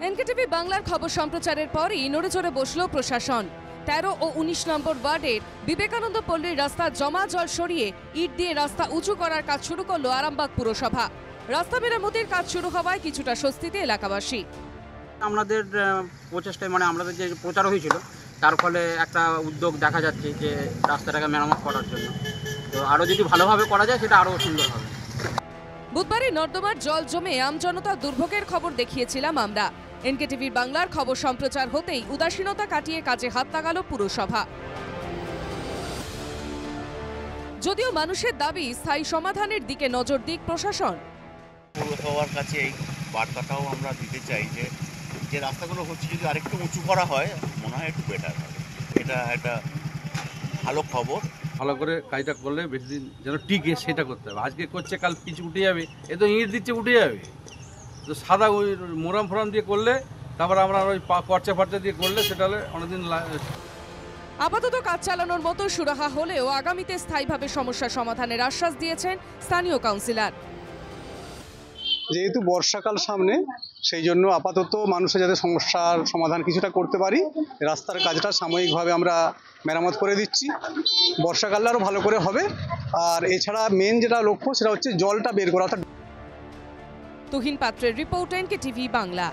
NKTV বাংলার খবর সম্প্রচারের পরই নড়েচড়ে বসল প্রশাসন। ১৩ ও ১৯ নম্বর ওয়ার্ডের বিবেকানন্দ পল্লীর রাস্তা জমা জল সরিয়ে ইট দিয়ে রাস্তা উঁচু করার কাজ শুরু করল আরামবাগ পুরসভা। রাস্তা মেরামতির কাজ শুরু হওয়ায় কিছুটা স্বস্তিতে এলাকাবাসী। আমাদের প্রচেষ্টায় আমাদের যে প্রচার হয়েছিল তার ফলে একটা উদ্যোগ দেখা যাচ্ছে যে রাস্তাটাকে মেরামত করার জন্য। তো আরও যদি ভালোভাবে করা যায় সেটা আরও সুন্দর হবে। বুধবারই নর্দমার জল জমে আমজনতা দুর্ভোগের খবর দেখিয়েছিলাম আমরা। এনকেটিভি বাংলার খবর সম্প্রচার হতেই উদাসীনতা কাটিয়ে কাজে হাত লাগাল পুরসভা। যদিও মানুষের দাবি স্থায়ী সমাধানের দিকে নজর দিক প্রশাসন। পুরসভার কাছে এই বার্তাটাও আমরা দিতে চাই যে যে রাস্তাগুলো হচ্ছে যদি আরেকটু উঁচু করা হয় মনে হয় একটু বেটার হবে। এটা একটা ভালো খবর। ভালো করে কাজটা করলে বেশি দিন যেন টিকে সেটা করতে হবে। আজকে করছে কাল পিছু উঠে যাবে, এ তো ইঁট দিচ্ছে উঠে যাবে। তো সাদা ওই মোরাম ফোরাম দিয়ে করলে তারপর আমরা ওই খরচা ফর্চা দিয়ে করলে সেটা হলে অনেকদিন। আপাতত কাজ চালানোর মতো সুরাহা হলেও আগামীতে স্থায়ীভাবে সমস্যা সমাধানের আশ্বাস দিয়েছেন স্থানীয় কাউন্সিলর। যেহেতু বর্ষাকাল সামনে, সেই জন্য আপাতত মানুষের যাতে সমস্যার সমাধান কিছুটা করতে পারি, রাস্তার কাজটা সাময়িকভাবে আমরা মেরামত করে দিচ্ছি। বর্ষাকালে আরও ভালো করে হবে। আর এছাড়া মেন যেটা লক্ষ্য সেটা হচ্ছে জলটা বের করা। তুহিন পাত্রের রিপোর্ট, এনকেটিভি বাংলা।